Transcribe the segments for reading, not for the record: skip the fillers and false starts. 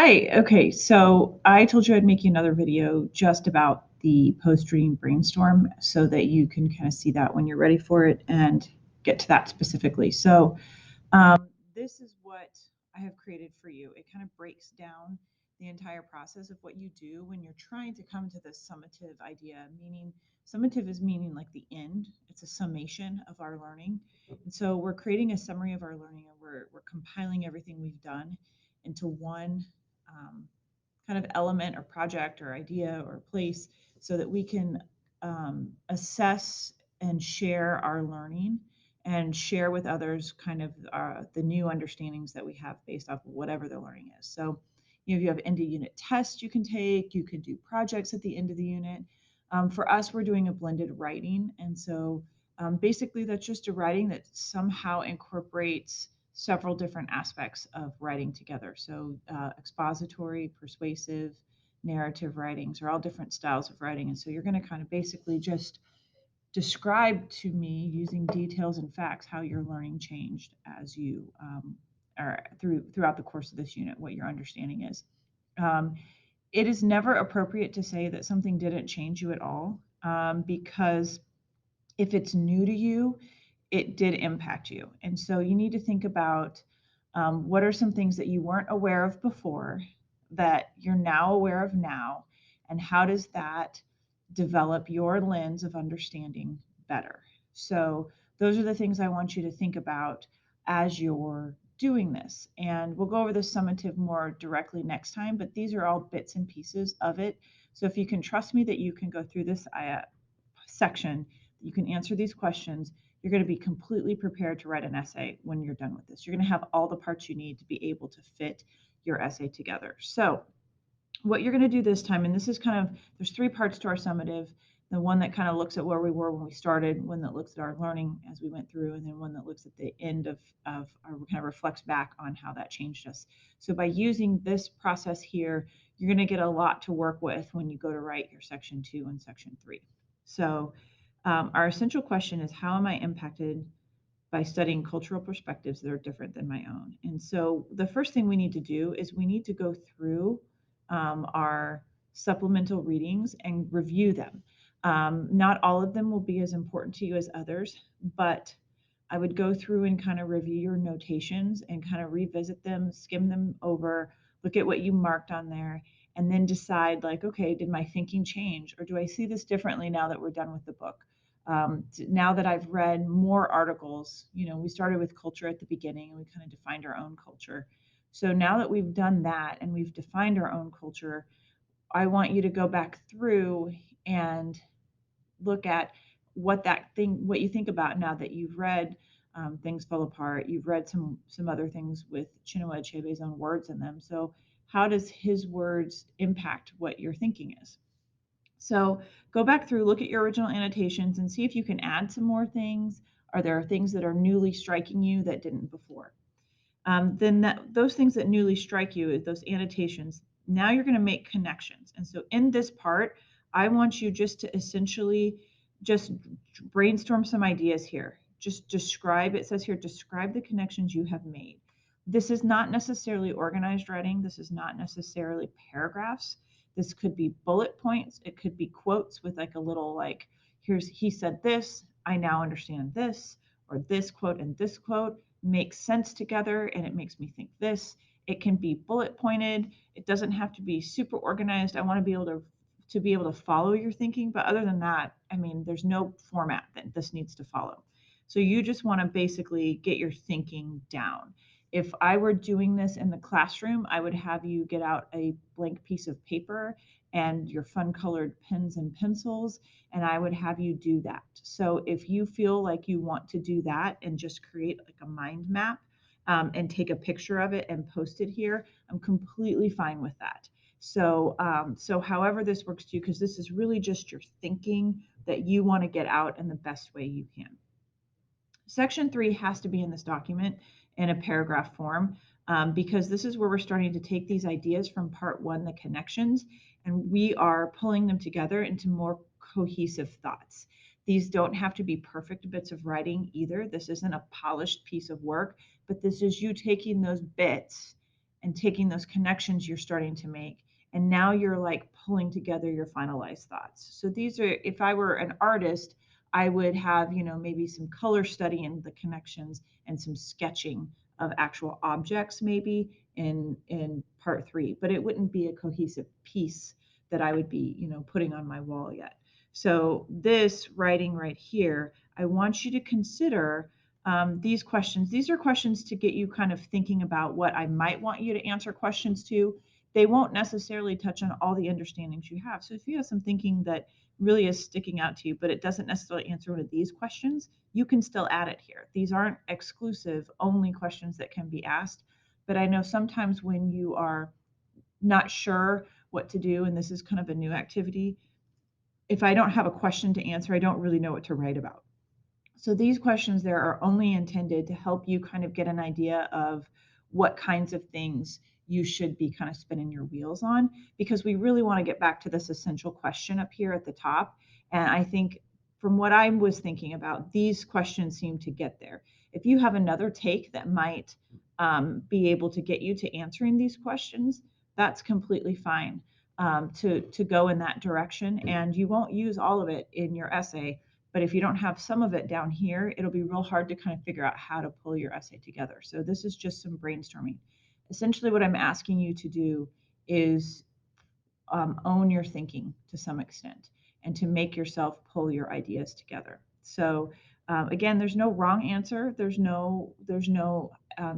Hi. Okay, so I told you I'd make you another video just about the post-reading brainstorm so that you can kind of see that when you're ready for it and get to that specifically. So this is what I have created for you. It kind of breaks down the entire process of what you do when you're trying to come to this summative idea, meaning summative is meaning like the end. It's a summation of our learning. And so we're creating a summary of our learning and we're compiling everything we've done into one um, kind of element or project or idea or place so that we can assess and share our learning and share with others kind of the new understandings that we have based off of whatever the learning is. So, you have end of unit tests you can take, you can do projects at the end of the unit. For us, we're doing a blended writing. And so basically, that's just a writing that somehow incorporates several different aspects of writing together. So, expository, persuasive, narrative writings are all different styles of writing. And so, you're going to kind of basically just describe to me using details and facts how your learning changed as you are throughout the course of this unit, what your understanding is. Um, it is never appropriate to say that something didn't change you at all, because if it's new to you, it did impact you. And so you need to think about what are some things that you weren't aware of before that you're now aware of now, and how does that develop your lens of understanding better? So those are the things I want you to think about as you're doing this. And we'll go over the summative more directly next time, but these are all bits and pieces of it. So if you can trust me that you can go through this section, you can answer these questions, you're going to be completely prepared to write an essay when you're done with this. You're going to have all the parts you need to be able to fit your essay together. So, what you're going to do this time, and this is kind of, there's three parts to our summative. The one that kind of looks at where we were when we started, one that looks at our learning as we went through, and then one that looks at the end of our kind of reflects back on how that changed us. So by using this process here, you're going to get a lot to work with when you go to write your section 2 and section 3. So our essential question is, how am I impacted by studying cultural perspectives that are different than my own? And so the first thing we need to do is we need to go through our supplemental readings and review them. Not all of them will be as important to you as others, but I would go through and kind of review your notations and kind of revisit them, skim them over, look at what you marked on there, and then decide, like, okay, did my thinking change, or do I see this differently now that we're done with the book? Now that I've read more articles, we started with culture at the beginning and we kind of defined our own culture. So now that we've done that and we've defined our own culture, I want you to go back through and look at what you think about now that you've read Things Fall Apart. You've read some other things with Chinua Achebe's own words in them. So how does his words impact what your thinking is? So go back through, look at your original annotations, and see if you can add some more things. Are there things that are newly striking you that didn't before? Then those things that newly strike you, those annotations, now you're going to make connections. And so in this part, I want you just to essentially just brainstorm some ideas here. Just describe, it says here, describe the connections you have made. This is not necessarily organized writing. This is not necessarily paragraphs. This could be bullet points. It could be quotes with like a little, like, he said this, I now understand this, or this quote and this quote makes sense together and it makes me think this. It can be bullet pointed. It doesn't have to be super organized. I want to be able to follow your thinking, but other than that, I mean, there's no format that this needs to follow. So you just want to basically get your thinking down. If I were doing this in the classroom, I would have you get out a blank piece of paper and your fun colored pens and pencils, and I would have you do that. So if you feel like you want to do that and just create like a mind map, and take a picture of it and post it here, I'm completely fine with that. So however this works to you, because this is really just your thinking that you want to get out in the best way you can. Section 3 has to be in this document in a paragraph form, because this is where we're starting to take these ideas from part 1, the connections, and we are pulling them together into more cohesive thoughts. These don't have to be perfect bits of writing either. This isn't a polished piece of work, but this is you taking those bits and taking those connections you're starting to make. And now you're like pulling together your finalized thoughts. So these are, if I were an artist, I would have, maybe some color study in the connections and some sketching of actual objects maybe in part 3, but it wouldn't be a cohesive piece that I would be, putting on my wall yet. So this writing right here, I want you to consider these questions. These are questions to get you kind of thinking about what I might want you to answer questions to. They won't necessarily touch on all the understandings you have. So if you have some thinking that really is sticking out to you, but it doesn't necessarily answer one of these questions, you can still add it here. These aren't exclusive only questions that can be asked. But I know sometimes when you are not sure what to do, and this is kind of a new activity, if I don't have a question to answer, I don't really know what to write about. So these questions there are only intended to help you kind of get an idea of what kinds of things you should be kind of spinning your wheels on, because we really want to get back to this essential question up here at the top. And I think from what I was thinking about, these questions seem to get there. If you have another take that might be able to get you to answering these questions, that's completely fine, to go in that direction. And you won't use all of it in your essay, but if you don't have some of it down here, it'll be real hard to kind of figure out how to pull your essay together. So this is just some brainstorming. Essentially, what I'm asking you to do is own your thinking to some extent and to make yourself pull your ideas together. So again, there's no wrong answer. There's no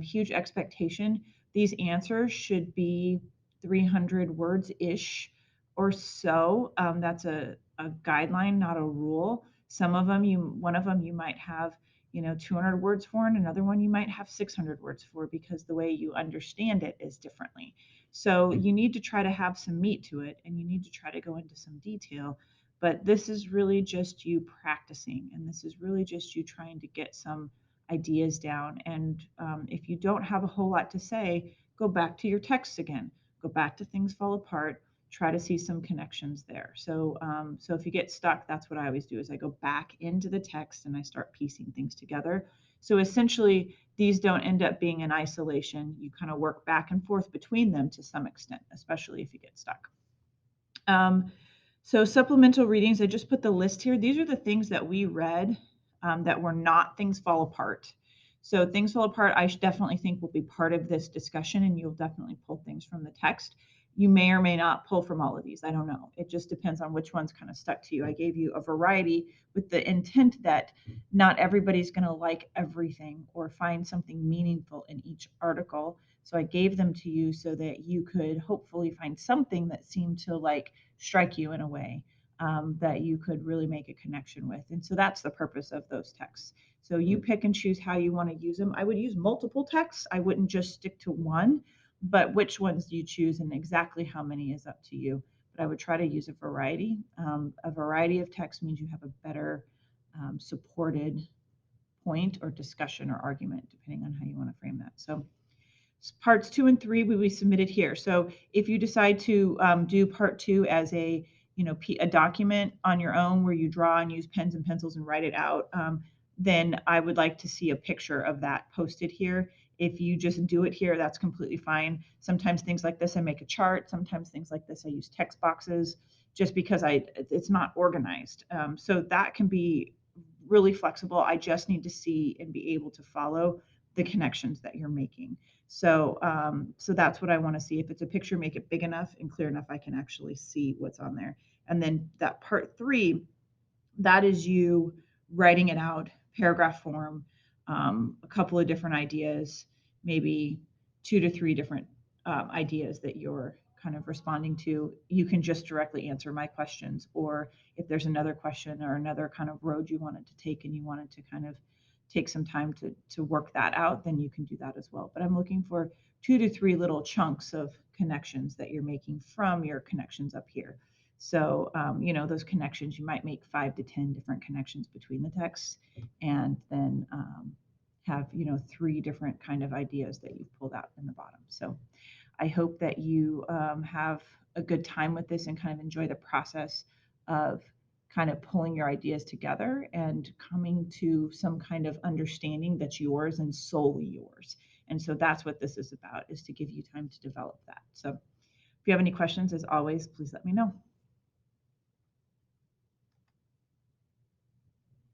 huge expectation. These answers should be 300 words ish or so. That's a guideline, not a rule. Some of them, one of them you might have 200 words for, and another one you might have 600 words for, because the way you understand it is differently. So you need to try to have some meat to it, and you need to try to go into some detail. But this is really just you practicing, and this is really just you trying to get some ideas down. And if you don't have a whole lot to say, go back to your texts again. Go back to Things Fall Apart. Try to see some connections there. So if you get stuck, that's what I always do, is I go back into the text and I start piecing things together. So essentially, these don't end up being in isolation. You kind of work back and forth between them to some extent, especially if you get stuck. Um, so supplemental readings, I just put the list here. These are the things that we read that were not Things Fall Apart. So Things Fall Apart, I definitely think will be part of this discussion, and you'll definitely pull things from the text. You may or may not pull from all of these. I don't know. It just depends on which one's kind of stuck to you. I gave you a variety with the intent that not everybody's going to like everything or find something meaningful in each article. So I gave them to you so that you could hopefully find something that seemed to like strike you in a way that you could really make a connection with. And so that's the purpose of those texts. So you pick and choose how you want to use them. I would use multiple texts. I wouldn't just stick to one, but which ones do you choose and exactly how many is up to you. But I would try to use a variety. A variety of texts means you have a better supported point or discussion or argument, depending on how you want to frame that. So parts 2 and 3 will be submitted here. So if you decide to do part 2 as a a document on your own where you draw and use pens and pencils and write it out, then I would like to see a picture of that posted here. If you just do it here, that's completely fine. Sometimes things like this, I make a chart. Sometimes things like this, I use text boxes, just because it's not organized. So that can be really flexible. I just need to see and be able to follow the connections that you're making. So that's what I want to see. If it's a picture, make it big enough and clear enough I can actually see what's on there. And then that part 3, that is you writing it out, paragraph form, a couple of different ideas, maybe 2 to 3 different ideas that you're kind of responding to. You can just directly answer my questions, or if there's another question or another kind of road you wanted to take and you wanted to kind of take some time to work that out, then you can do that as well. But I'm looking for 2 to 3 little chunks of connections that you're making from your connections up here. So, those connections, you might make 5 to 10 different connections between the texts, and then have, 3 different kind of ideas that you've pulled out in the bottom. So I hope that you have a good time with this and kind of enjoy the process of kind of pulling your ideas together and coming to some kind of understanding that's yours and solely yours. And so that's what this is about, is to give you time to develop that. So if you have any questions, as always, please let me know.